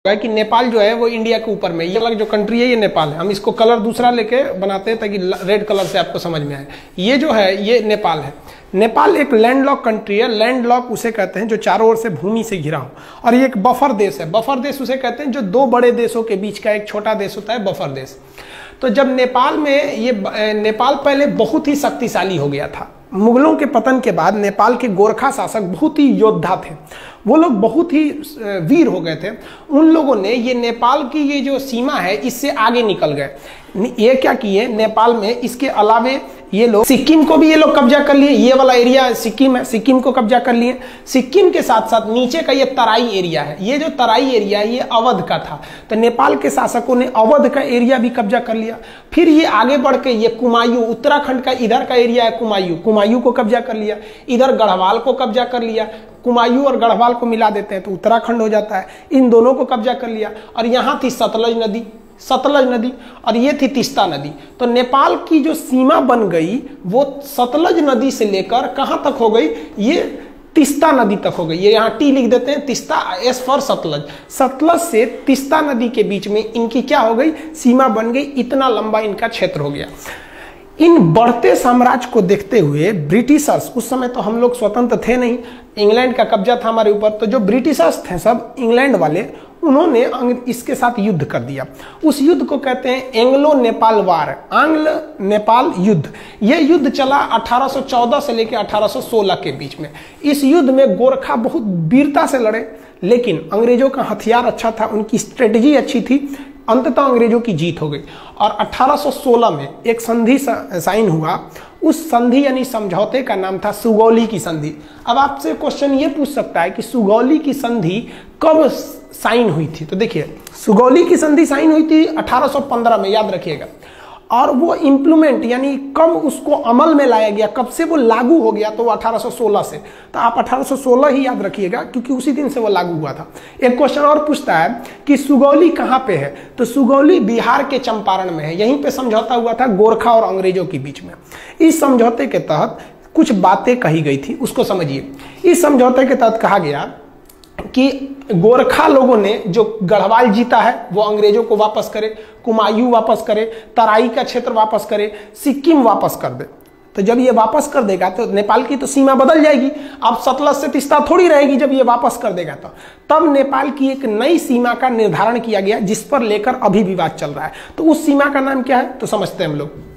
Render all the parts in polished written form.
कि नेपाल जो है वो इंडिया के ऊपर में, ये वाला जो कंट्री है ये नेपाल है। हम इसको कलर दूसरा लेके बनाते हैं ताकि रेड कलर से आपको समझ में आए। ये जो है ये नेपाल है। नेपाल एक लैंडलॉक कंट्री है। लैंडलॉक उसे कहते हैं जो चारों ओर से भूमि से घिरा हो, और ये एक बफर देश है। बफर देश उसे कहते हैं जो दो बड़े देशों के बीच का एक छोटा देश होता है, बफर देश। तो जब नेपाल में ये नेपाल पहले बहुत ही शक्तिशाली हो गया था। मुगलों के पतन के बाद नेपाल के गोरखा शासक बहुत ही योद्धा थे, वो लोग बहुत ही वीर हो गए थे। उन लोगों ने ये नेपाल की ये जो सीमा है इससे आगे निकल गए। ये क्या किए, नेपाल में इसके अलावे ये लोग सिक्किम को भी ये लोग कब्जा कर लिए। ये वाला एरिया सिक्किम है, सिक्किम को कब्जा कर लिए। सिक्किम के साथ साथ नीचे का ये तराई एरिया है, ये जो तराई एरिया है ये अवध का था। तो नेपाल के शासकों ने अवध का एरिया भी कब्जा कर लिया। फिर ये आगे बढ़ के ये कुमायूं, उत्तराखंड का इधर का एरिया है कुमायूं, कुमायूं को कब्जा कर लिया। इधर गढ़वाल को कब्जा कर लिया। कुमायूं और गढ़वाल को मिला देते हैं तो उत्तराखंड हो जाता है। इन दोनों को कब्जा कर लिया। और यहाँ थी सतलज नदी, सतलज नदी, और ये थी तीस्ता नदी। तो नेपाल की जो सीमा बन गई वो सतलज नदी से लेकर कहाँ तक हो गई, ये तीस्ता नदी तक हो गई। ये यहाँ टी लिख देते हैं, तीस्ता, एस फॉर सतलज। सतलज से तीस्ता नदी के बीच में इनकी क्या हो गई, सीमा बन गई। इतना लंबा इनका क्षेत्र हो गया। इन बढ़ते साम्राज्य को देखते हुए ब्रिटिशर्स, उस समय तो हम लोग स्वतंत्र थे नहीं, इंग्लैंड का कब्जा था हमारे ऊपर, तो जो ब्रिटिशर्स थे सब इंग्लैंड वाले, उन्होंने इसके साथ युद्ध कर दिया। उस युद्ध को कहते हैं एंग्लो नेपाल वार, आंग्ल नेपाल युद्ध। यह युद्ध चला 1814 से लेकर 1816 के बीच में। इस युद्ध में गोरखा बहुत वीरता से लड़े, लेकिन अंग्रेजों का हथियार अच्छा था, उनकी स्ट्रेटजी अच्छी थी। अंततः अंग्रेजों की जीत हो गई और 1816 में एक संधि साइन हुआ। उस संधि यानी समझौते का नाम था सुगौली की संधि। अब आपसे क्वेश्चन ये पूछ सकता है कि सुगौली की संधि कब साइन हुई थी। तो देखिए, सुगौली की संधि साइन हुई थी 1815 में, याद रखिएगा। और वो इम्प्लीमेंट यानी कब उसको अमल में लाया गया, कब से वो लागू हो गया, तो वो 1816 से। तो आप 1816 ही याद रखिएगा क्योंकि उसी दिन से वो लागू हुआ था। एक क्वेश्चन और पूछता है कि सुगौली कहाँ पे है, तो सुगौली बिहार के चंपारण में है। यहीं पे समझौता हुआ था गोरखा और अंग्रेजों के बीच में। इस समझौते के तहत कुछ बातें कही गई थी, उसको समझिए। इस समझौते के तहत कहा गया कि गोरखा लोगों ने जो गढ़वाल जीता है वो अंग्रेजों को वापस करे, कुमायूं वापस करे, तराई का क्षेत्र वापस करे, सिक्किम वापस कर दे। तो जब ये वापस कर देगा तो नेपाल की तो सीमा बदल जाएगी। अब सतलज से तीस्ता थोड़ी रहेगी जब ये वापस कर देगा। तो तब नेपाल की एक नई सीमा का निर्धारण किया गया जिस पर लेकर अभी विवाद चल रहा है। तो उस सीमा का नाम क्या है, तो समझते हैं हम लोग।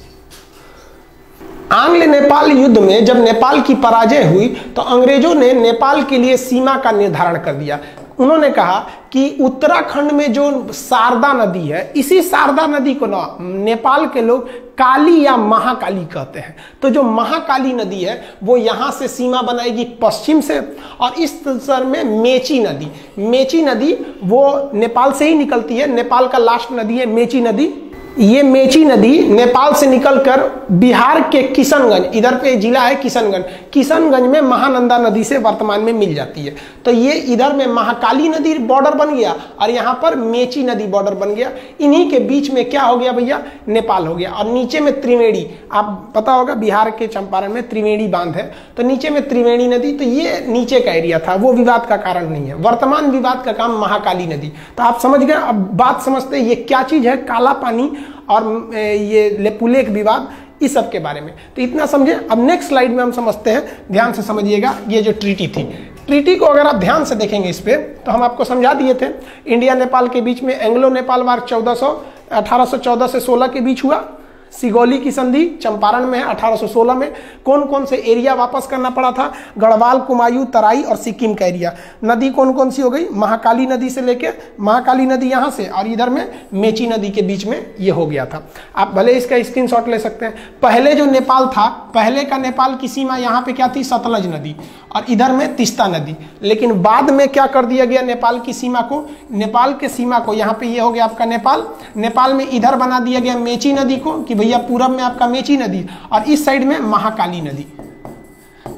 आंग्ल नेपाल युद्ध में जब नेपाल की पराजय हुई तो अंग्रेजों ने नेपाल के लिए सीमा का निर्धारण कर दिया। उन्होंने कहा कि उत्तराखंड में जो शारदा नदी है, इसी शारदा नदी को ना नेपाल के लोग काली या महाकाली कहते हैं। तो जो महाकाली नदी है वो यहाँ से सीमा बनाएगी पश्चिम से, और इस सर में मेची नदी, मेची नदी वो नेपाल से ही निकलती है। नेपाल का लास्ट नदी है मेची नदी। ये मेची नदी नेपाल से निकलकर बिहार के किशनगंज, इधर पे जिला है किशनगंज, किशनगंज में महानंदा नदी से वर्तमान में मिल जाती है। तो ये इधर में महाकाली नदी बॉर्डर बन गया और यहाँ पर मेची नदी बॉर्डर बन गया। इन्हीं के बीच में क्या हो गया भैया, नेपाल हो गया। और नीचे में त्रिवेणी, आप पता होगा बिहार के चंपारण में त्रिवेणी बांध है, तो नीचे में त्रिवेणी नदी। तो ये नीचे का एरिया था, वो विवाद का कारण नहीं है। वर्तमान विवाद का काम महाकाली नदी। तो आप समझ गए। अब बात समझते हैं ये क्या चीज है, काला पानी और ये लेपुलेख विवाद, इस सब के बारे में। तो इतना समझे। अब नेक्स्ट स्लाइड में हम समझते हैं, ध्यान से समझिएगा। ये जो ट्रीटी थी, ट्रीटी को अगर आप ध्यान से देखेंगे इस पे, तो हम आपको समझा दिए थे। इंडिया नेपाल के बीच में एंग्लो नेपाल वार 1814 से 16 के बीच हुआ। सिगौली की संधि चंपारण में है 1816 में। कौन कौन से एरिया वापस करना पड़ा था, गढ़वाल, कुमायूं, तराई और सिक्किम का एरिया। नदी कौन कौन सी हो गई, महाकाली नदी से लेके, महाकाली नदी यहाँ से, और इधर में मेची नदी के बीच में ये हो गया था। आप भले इसका स्क्रीनशॉट ले सकते हैं। पहले जो नेपाल था, पहले का नेपाल की सीमा यहाँ पे क्या थी, सतलज नदी, और इधर में तीस्ता नदी। लेकिन बाद में क्या कर दिया गया नेपाल की सीमा को, नेपाल के सीमा को यहाँ पे ये हो गया आपका नेपाल, नेपाल में इधर बना दिया गया मेची नदी को कि भैया पूरब में आपका मेची नदी और इस साइड में महाकाली नदी,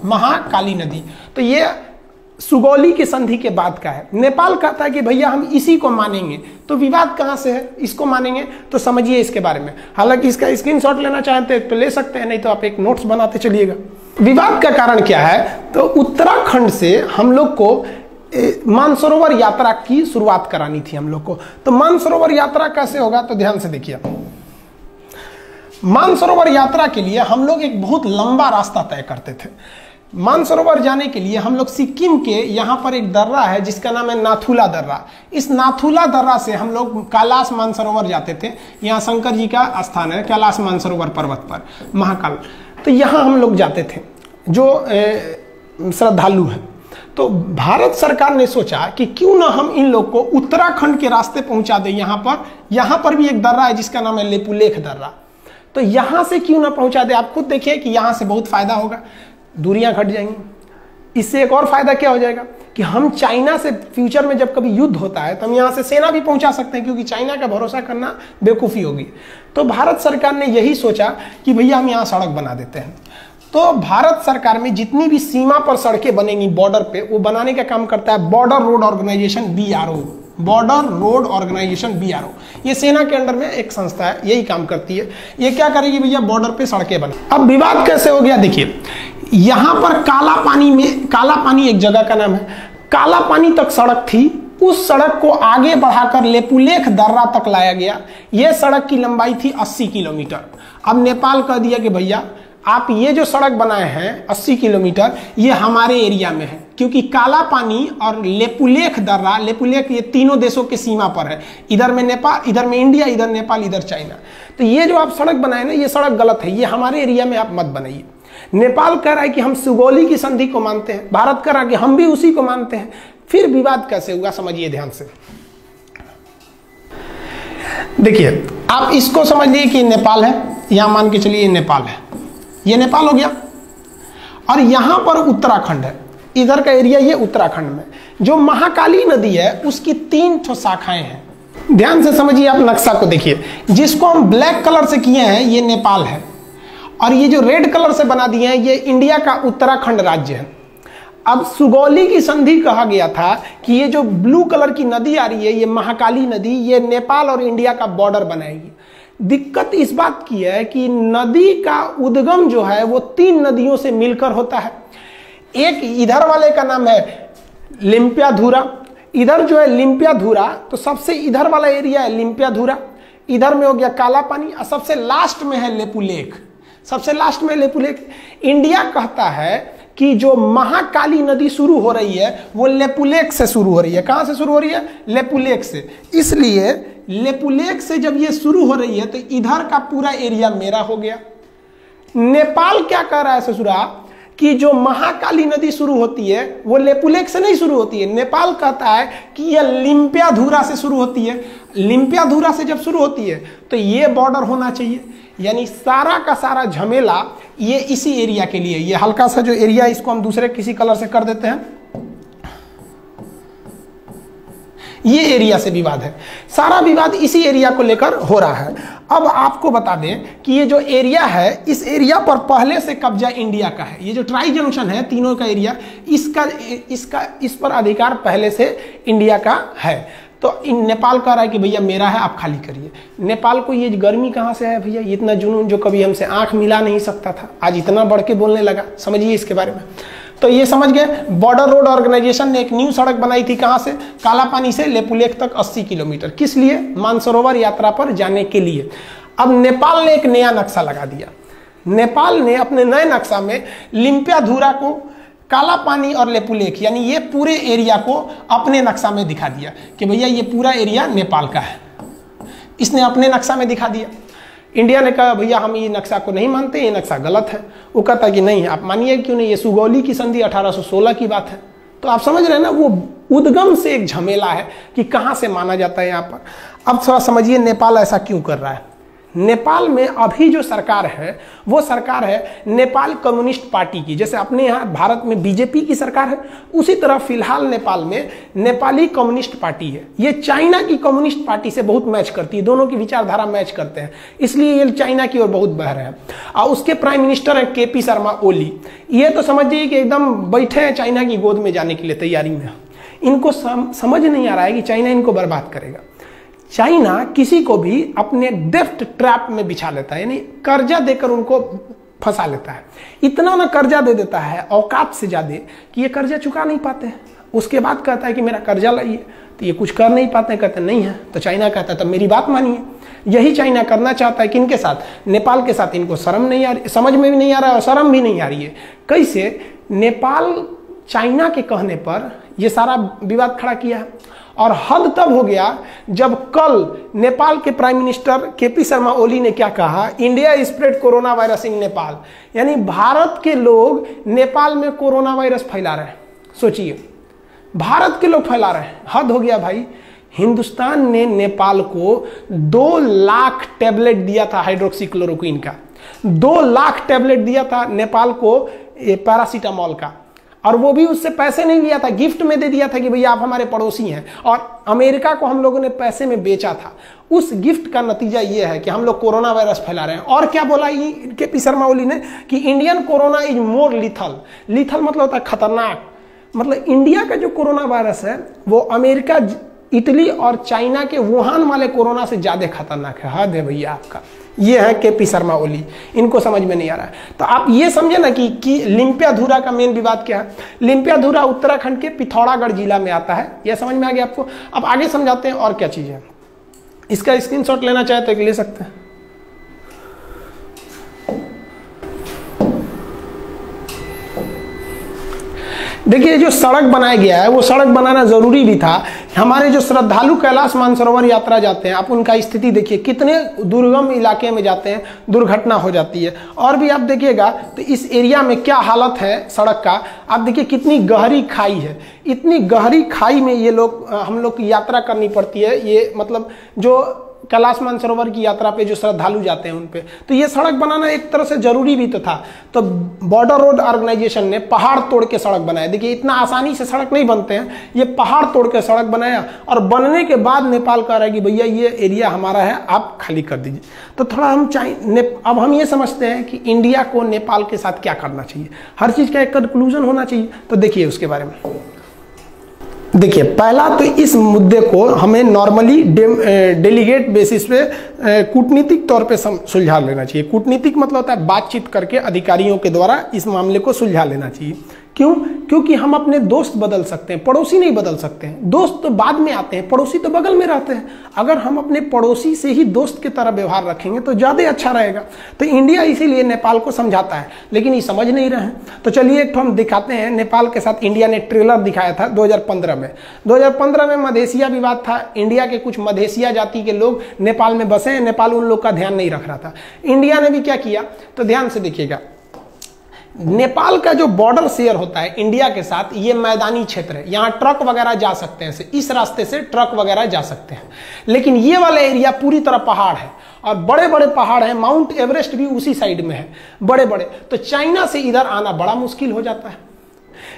महाकाली नदी। तो ये सुगौली की संधि के बाद का है। नेपाल कहता है कि भैया हम इसी को मानेंगे। तो विवाद कहां से है, इसको मानेंगे। तो समझिए इसके बारे में। हालांकि इसका स्क्रीनशॉट लेना चाहते हैं तो ले सकते हैं, नहीं तो आप एक नोट्स बनाते चलिएगा। विवाद का कारण क्या है, तो उत्तराखंड से हम लोग को मानसरोवर यात्रा की शुरुआत करानी थी हम लोग को। तो मानसरोवर यात्रा कैसे होगा, तो ध्यान से देखिए। मानसरोवर यात्रा के लिए हम लोग एक बहुत लंबा रास्ता तय करते थे। मानसरोवर जाने के लिए हम लोग सिक्किम के यहाँ पर एक दर्रा है जिसका नाम है नाथुला दर्रा। इस नाथुला दर्रा से हम लोग कैलाश मानसरोवर जाते थे। यहाँ शंकर जी का स्थान है कैलाश मानसरोवर पर्वत पर, महाकाल। तो यहाँ हम लोग जाते थे जो श्रद्धालु हैं। तो भारत सरकार ने सोचा कि क्यों ना हम इन लोग को उत्तराखंड के रास्ते पहुंचा दें। यहाँ पर भी एक दर्रा है जिसका नाम है लेपुलेख दर्रा। तो यहाँ से क्यों ना पहुंचा दे। आप खुद देखिए कि यहाँ से बहुत फायदा होगा, दूरियां घट जाएंगी। इससे एक और फायदा क्या हो जाएगा कि हम चाइना से फ्यूचर में जब कभी युद्ध होता है तो हम यहाँ से सेना भी पहुंचा सकते हैं, क्योंकि चाइना का भरोसा करना बेवकूफ़ी होगी। तो भारत सरकार ने यही सोचा कि भैया हम यहाँ सड़क बना देते हैं। तो भारत सरकार में जितनी भी सीमा पर सड़कें बनेंगी बॉर्डर पे, वो बनाने का काम करता है border road organisation, BRO, border road organisation BRO। ये सेना के अंडर में एक संस्था है, यही काम करती है। ये क्या करेगी भैया, बॉर्डर पे सड़कें बना। अब विवाद कैसे हो गया, देखिए यहां पर काला पानी एक जगह का नाम है, काला पानी तक सड़क थी। उस सड़क को आगे बढ़ाकर लेपुलेख दर्रा तक लाया गया। यह सड़क की लंबाई थी 80 किलोमीटर। अब नेपाल कह दिया कि भैया आप ये जो सड़क बनाए हैं 80 किलोमीटर, ये हमारे एरिया में है, क्योंकि काला पानी और लेपुलेख दर्रा, लेपुलेख ये तीनों देशों की सीमा पर है। इधर में नेपाल, इधर में इंडिया, इधर नेपाल, इधर चाइना। तो ये जो आप सड़क बनाए ना, ये सड़क गलत है, ये हमारे एरिया में आप मत बनाइए। नेपाल कह रहा है कि हम सुगौली की संधि को मानते हैं, भारत कह रहा है कि हम भी उसी को मानते हैं। फिर विवाद कैसे हुआ, समझिए ध्यान से। देखिए आप इसको समझ लीजिए कि नेपाल है, यहां मान के चलिए नेपाल है, ये नेपाल हो गया, और यहां पर उत्तराखंड है। इधर का एरिया ये उत्तराखंड में जो महाकाली नदी है उसकी 3 शाखाएं हैं। ध्यान से समझिए, आप नक्शा को देखिए। जिसको हम ब्लैक कलर से किए हैं ये नेपाल है, और ये जो रेड कलर से बना दिए हैं ये इंडिया का उत्तराखंड राज्य है। अब सुगौली की संधि कहा गया था कि ये जो ब्लू कलर की नदी आ रही है, ये महाकाली नदी, ये नेपाल और इंडिया का बॉर्डर बनाएगी। दिक्कत इस बात की है कि नदी का उद्गम जो है वो 3 नदियों से मिलकर होता है। एक इधर वाले का नाम है लिम्पियाधुरा, इधर जो है लिम्पियाधुरा, तो सबसे इधर वाला एरिया है लिम्पियाधुरा, इधर में हो गया काला पानी, और सबसे लास्ट में है लेपुलेख, सबसे लास्ट में लेपुलेख। इंडिया कहता है कि जो महाकाली नदी शुरू हो रही है वो लेपुलेख से शुरू हो रही है। कहां से शुरू हो रही है, लेपुलेख से। इसलिए लेपुलेख से जब ये शुरू हो रही है तो इधर का पूरा एरिया मेरा हो गया। नेपाल क्या कह रहा है ससुरा कि जो महाकाली नदी शुरू होती है वो लेपुलेख से नहीं शुरू होती है। नेपाल कहता है कि यह लिम्पियाधुरा से शुरू होती है। लिम्पियाधुरा से जब शुरू होती है तो ये बॉर्डर होना चाहिए। यानी सारा का सारा झमेला ये इसी एरिया के लिए, ये हल्का सा जो एरिया इसको हम दूसरे किसी कलर से कर देते हैं, ये एरिया से विवाद है। सारा विवाद इसी एरिया को लेकर हो रहा है। अब आपको बता दें कि ये जो एरिया है, इस एरिया पर पहले से कब्जा इंडिया का है। ये जो ट्राई जंक्शन है तीनों का एरिया, इस पर अधिकार पहले से इंडिया का है। तो नेपाल कह रहा है कि भैया मेरा है, आप खाली करिए। नेपाल को ये गर्मी कहाँ से है भैया, इतना जुनून जो कभी हमसे आंख मिला नहीं सकता था, आज इतना बढ़ के बोलने लगा। समझिए इसके बारे में। तो ये समझ गए, बॉर्डर रोड ऑर्गेनाइजेशन ने एक न्यू सड़क बनाई थी। कहां से, काला पानी से लेपुलेख तक 80 किलोमीटर। किस लिए, मानसरोवर यात्रा पर जाने के लिए। अब नेपाल ने एक नया नक्शा लगा दिया। नेपाल ने अपने नए नक्शा में लिम्पियाधुरा को, काला पानी और लेपुलेख, यानी ये पूरे एरिया को अपने नक्शा में दिखा दिया कि भैया ये पूरा एरिया नेपाल का है। इसने अपने नक्शा में दिखा दिया। इंडिया ने कहा भैया हम ये नक्शा को नहीं मानते, ये नक्शा गलत है। वो कहता कि नहीं आप मानिए, क्यों नहीं, ये सुगौली की संधि 1816 की बात है। तो आप समझ रहे हैं ना, वो उद्गम से एक झमेला है कि कहाँ से माना जाता है यहाँ पर। अब थोड़ा समझिए नेपाल ऐसा क्यों कर रहा है। नेपाल में अभी जो सरकार है वो सरकार है नेपाल कम्युनिस्ट पार्टी की। जैसे अपने यहाँ भारत में बीजेपी की सरकार है, उसी तरह फिलहाल नेपाल में नेपाली कम्युनिस्ट पार्टी है। ये चाइना की कम्युनिस्ट पार्टी से बहुत मैच करती है, दोनों की विचारधारा मैच करते हैं, इसलिए ये चाइना की ओर बहुत बह रहे हैं। और उसके प्राइम मिनिस्टर हैं KP शर्मा ओली। ये तो समझिए कि एकदम बैठे हैं चाइना की गोद में जाने के लिए तैयारी में। इनको समझ नहीं आ रहा है कि चाइना इनको बर्बाद करेगा। चाइना किसी को भी अपने डेफ्ट ट्रैप में बिछा लेता है, यानी कर्जा देकर उनको फंसा लेता है। इतना ना कर्जा दे देता है औकात से ज्यादा कि ये कर्जा चुका नहीं पाते हैं। उसके बाद कहता है कि मेरा कर्जा लाइए, तो ये कुछ कर नहीं पाते, कहते नहीं है। तो चाइना कहता है तब मेरी बात मानिए। यही चाइना करना चाहता है किनके साथ? नेपाल के साथ। इनको शर्म नहीं आ रही, समझ में भी नहीं आ रहा है और शर्म भी नहीं आ रही है। कैसे? नेपाल चाइना के कहने पर ये सारा विवाद खड़ा किया है। और हद तब हो गया जब कल नेपाल के prime minister KP Sharma Oli ने क्या कहा, India spread corona virus in Nepal, यानी भारत के लोग नेपाल में कोरोना वायरस फैला रहे हैं। सोचिए, भारत के लोग फैला रहे हैं। हद हो गया भाई। हिंदुस्तान ने नेपाल को 2 लाख टैबलेट दिया था हाइड्रोक्सीक्लोरोक्विन का, 2 लाख टैबलेट दिया था नेपाल को पैरासीटामोल का, और वो भी उससे पैसे नहीं लिया था, गिफ्ट में दे दिया था कि भैया आप हमारे पड़ोसी हैं। और अमेरिका को हम लोगों ने पैसे में बेचा था। उस गिफ्ट का नतीजा ये है कि हम लोग कोरोना वायरस फैला रहे हैं। और क्या बोला ये केपी शर्मा ओली ने कि Indian corona is more lethal. Lethal मतलब होता है खतरनाक। मतलब इंडिया का जो कोरोना वायरस है वो अमेरिका, इटली और चाइना के वुहान वाले कोरोना से ज्यादा खतरनाक है। हद है भैया आपका। ये है केपी शर्मा ओली, इनको समझ में नहीं आ रहा है। तो आप ये समझे ना कि लिम्पियाधुरा का मेन विवाद क्या है। लिम्पियाधुरा उत्तराखंड के पिथौरागढ़ जिला में आता है। यह समझ में आ गया आपको। अब आगे समझाते हैं और क्या चीज है। इसका स्क्रीनशॉट लेना चाहे तो ले सकते हैं। देखिए, जो सड़क बनाया गया है वो सड़क बनाना जरूरी भी था। हमारे जो श्रद्धालु कैलाश मानसरोवर यात्रा जाते हैं, आप उनका स्थिति देखिए, कितने दुर्गम इलाके में जाते हैं, दुर्घटना हो जाती है। और भी आप देखिएगा तो इस एरिया में क्या हालत है सड़क का। आप देखिए कितनी गहरी खाई है। इतनी गहरी खाई में ये लोग, हम लोग की यात्रा करनी पड़ती है। ये मतलब जो कैलाश मानसरोवर की यात्रा पे जो श्रद्धालु जाते हैं उन पे, तो ये सड़क बनाना एक तरह से जरूरी भी तो था। तो बॉर्डर रोड ऑर्गेनाइजेशन ने पहाड़ तोड़ के सड़क बनाया। देखिए, इतना आसानी से सड़क नहीं बनते हैं। ये पहाड़ तोड़ के सड़क बनाया और बनने के बाद नेपाल कह रहा है कि भैया ये एरिया हमारा है, आप खाली कर दीजिए। तो थोड़ा हम अब हम ये समझते हैं कि इंडिया को नेपाल के साथ क्या करना चाहिए। हर चीज का एक कंक्लूजन होना चाहिए। तो देखिए उसके बारे में। देखिए, पहला तो इस मुद्दे को हमें नॉर्मली डेलीगेट बेसिस पे कूटनीतिक तौर पे सुलझा लेना चाहिए। कूटनीतिक मतलब होता है बातचीत करके अधिकारियों के द्वारा इस मामले को सुलझा लेना चाहिए। क्यों? क्योंकि हम अपने दोस्त बदल सकते हैं, पड़ोसी नहीं बदल सकते हैं। दोस्त तो बाद में आते हैं, पड़ोसी तो बगल में रहते हैं। अगर हम अपने पड़ोसी से ही दोस्त की तरह व्यवहार रखेंगे तो ज़्यादा अच्छा रहेगा। तो इंडिया इसीलिए नेपाल को समझाता है, लेकिन ये समझ नहीं रहे हैं। तो चलिए एक हम दिखाते हैं। नेपाल के साथ इंडिया ने ट्रेलर दिखाया था 2015 में। 2015 में मधेसिया विवाद था। इंडिया के कुछ मधेसिया जाति के लोग नेपाल में बसे हैं। नेपाल उन लोग का ध्यान नहीं रख रहा था। इंडिया ने भी क्या किया, तो ध्यान से देखिएगा। नेपाल का जो बॉर्डर शेयर होता है इंडिया के साथ, ये मैदानी क्षेत्र है। यहाँ ट्रक वगैरह जा सकते हैं, इस रास्ते से ट्रक वगैरह जा सकते हैं। लेकिन ये वाला एरिया पूरी तरह पहाड़ है और बड़े बड़े पहाड़ हैं। माउंट एवरेस्ट भी उसी साइड में है, बड़े बड़े। तो चाइना से इधर आना बड़ा मुश्किल हो जाता है।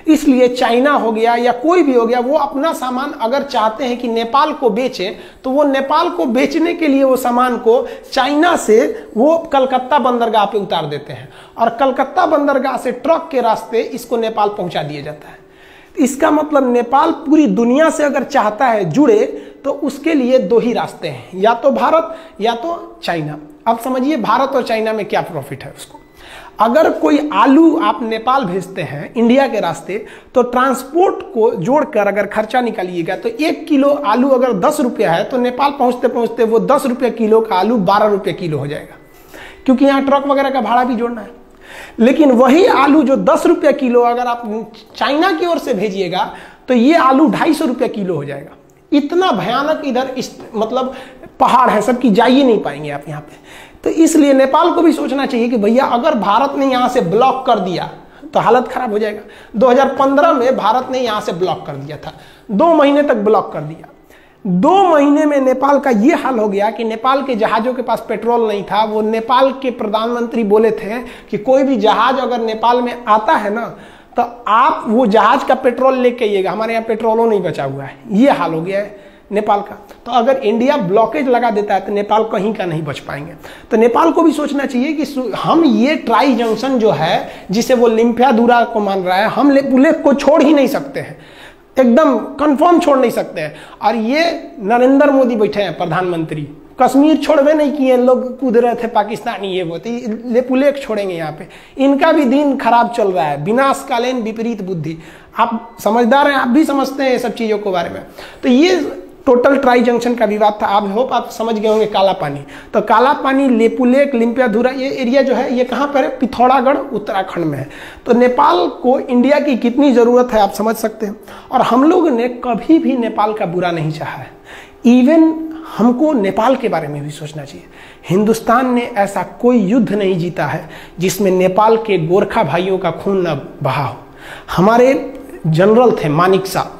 इसलिए चाइना हो गया या कोई भी हो गया, वो अपना सामान अगर चाहते हैं कि नेपाल को बेचें, तो वो नेपाल को बेचने के लिए वो सामान को चाइना से वो कलकत्ता बंदरगाह पे उतार देते हैं और कलकत्ता बंदरगाह से ट्रक के रास्ते इसको नेपाल पहुंचा दिया जाता है। इसका मतलब नेपाल पूरी दुनिया से अगर चाहता है जुड़े, तो उसके लिए 2 ही रास्ते हैं, या तो भारत या तो चाइना। अब समझिए भारत और चाइना में क्या प्रॉफिट है उसको। अगर कोई आलू आप नेपाल भेजते हैं इंडिया के रास्ते, तो ट्रांसपोर्ट को जोड़कर अगर खर्चा निकालिएगा तो 1 किलो आलू अगर 10 रुपया है, तो नेपाल पहुंचते पहुंचते वो 10 रुपये किलो का आलू 12 रुपये किलो हो जाएगा, क्योंकि यहाँ ट्रक वगैरह का भाड़ा भी जोड़ना है। लेकिन वही आलू जो 10 रुपये किलो अगर आप चाइना की ओर से भेजिएगा, तो ये आलू 250 रुपये किलो हो जाएगा। इतना भयानक इधर मतलब पहाड़ है, सबकी जा ही नहीं पाएंगे आप यहाँ पे। तो इसलिए नेपाल को भी सोचना चाहिए कि भैया अगर भारत ने यहाँ से ब्लॉक कर दिया तो हालत खराब हो जाएगा। 2015 में भारत ने यहाँ से ब्लॉक कर दिया था, 2 महीने तक ब्लॉक कर दिया। 2 महीने में नेपाल का ये हाल हो गया कि नेपाल के जहाजों के पास पेट्रोल नहीं था। वो नेपाल के प्रधानमंत्री बोले थे कि कोई भी जहाज अगर नेपाल में आता है ना, तो आप वो जहाज का पेट्रोल लेके आइएगा, हमारे यहाँ पेट्रोलों नहीं बचा हुआ है। ये हाल हो गया है नेपाल का। तो अगर इंडिया ब्लॉकेज लगा देता है तो नेपाल कहीं का नहीं बच पाएंगे। तो नेपाल को भी सोचना चाहिए कि हम ये ट्राई जंक्शन जो है, जिसे वो लिम्पियाधुरा को मान रहा है, हम लेक को छोड़ ही नहीं सकते हैं, एकदम कंफर्म छोड़ नहीं सकते हैं। और ये नरेंद्र मोदी बैठे हैं प्रधानमंत्री, कश्मीर छोड़वे नहीं किए, लोग कूद रहे थे पाकिस्तानी, ये वो लेपुलेख छोड़ेंगे यहाँ पे। इनका भी दिन खराब चल रहा है, विनाशकालीन विपरीत बुद्धि। आप समझदार हैं, आप भी समझते हैं ये सब चीज़ों के बारे में। तो ये टोटल ट्राई जंक्शन का विवाद था। आप होप आप समझ गए होंगे काला पानी। तो काला पानी, लेपुलेख, लिम्पियाधुरा, ये एरिया जो है ये कहाँ पर है? पिथौरागढ़ उत्तराखंड में है। तो नेपाल को इंडिया की कितनी ज़रूरत है आप समझ सकते हैं। और हम लोग ने कभी भी नेपाल का बुरा नहीं चाहा है। इवन हमको नेपाल के बारे में भी सोचना चाहिए। हिंदुस्तान ने ऐसा कोई युद्ध नहीं जीता है जिसमें नेपाल के गोरखा भाइयों का खून न बहा हो। हमारे जनरल थे मानिक शाह,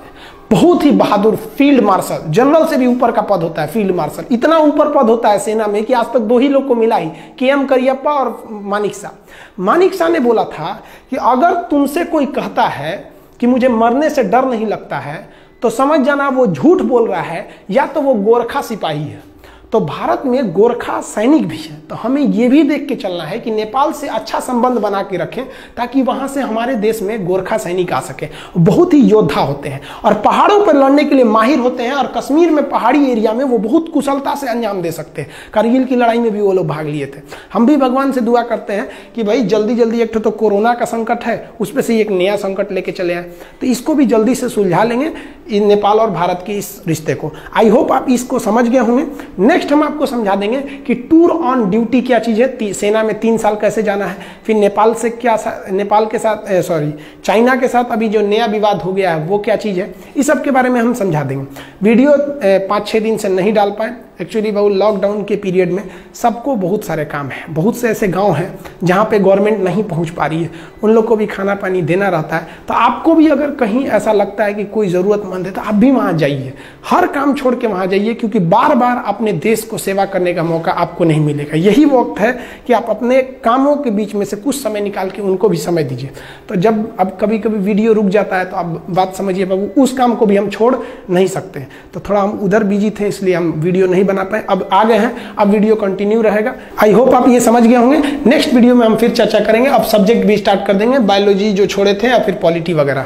बहुत ही बहादुर फील्ड मार्शल, जनरल से भी ऊपर का पद होता है फील्ड मार्शल। इतना ऊपर पद होता है सेना में कि आज तक 2 ही लोग को मिला ही, KM करियप्पा और मानिक शाह। मानिक शाह ने बोला था कि अगर तुमसे कोई कहता है कि मुझे मरने से डर नहीं लगता है तो समझ जाना वो झूठ बोल रहा है, या तो वो गोरखा सिपाही है। तो भारत में गोरखा सैनिक भी है। तो हमें ये भी देख के चलना है कि नेपाल से अच्छा संबंध बना के रखें ताकि वहां से हमारे देश में गोरखा सैनिक आ सके। बहुत ही योद्धा होते हैं और पहाड़ों पर लड़ने के लिए माहिर होते हैं, और कश्मीर में पहाड़ी एरिया में वो बहुत कुशलता से अंजाम दे सकते हैं। कारगिल की लड़ाई में भी वो लोग भाग लिए थे। हम भी भगवान से दुआ करते हैं कि भाई जल्दी जल्दी, एक तो कोरोना का संकट है, उस पर से एक नया संकट लेके चले आए, तो इसको भी जल्दी से सुलझा लेंगे नेपाल और भारत के इस रिश्ते को। आई होप आप इसको समझ गए होंगे। नेक्स्ट हम आपको समझा देंगे कि टूर ऑन ड्यूटी क्या चीज़ है, सेना में 3 साल कैसे जाना है, फिर नेपाल से क्या, नेपाल के साथ चाइना के साथ अभी जो नया विवाद हो गया है वो क्या चीज़ है, इस सब के बारे में हम समझा देंगे। वीडियो 5-6 दिन से नहीं डाल पाए, एक्चुअली बहुत लॉकडाउन के पीरियड में सबको बहुत सारे काम है। बहुत से ऐसे गांव हैं जहां पे गवर्नमेंट नहीं पहुंच पा रही है, उन लोग को भी खाना पानी देना रहता है। तो आपको भी अगर कहीं ऐसा लगता है कि कोई ज़रूरतमंद है तो आप भी वहां जाइए, हर काम छोड़ के वहां जाइए, क्योंकि बार बार अपने देश को सेवा करने का मौका आपको नहीं मिलेगा। यही वक्त है कि आप अपने कामों के बीच में से कुछ समय निकाल के उनको भी समय दीजिए। तो जब अब कभी कभी वीडियो रुक जाता है तो आप बात समझिए बाबू, उस काम को भी हम छोड़ नहीं सकते। तो थोड़ा हम उधर बिजी थे इसलिए हम वीडियो नहीं बना पाए, अब आ गए हैं, अब वीडियो कंटिन्यू रहेगा। आई होप आप ये समझ गए होंगे। नेक्स्ट वीडियो में हम फिर चर्चा करेंगे, अब सब्जेक्ट भी स्टार्ट कर देंगे, बायोलॉजी जो छोड़े थे या फिर पॉलिटी वगैरह।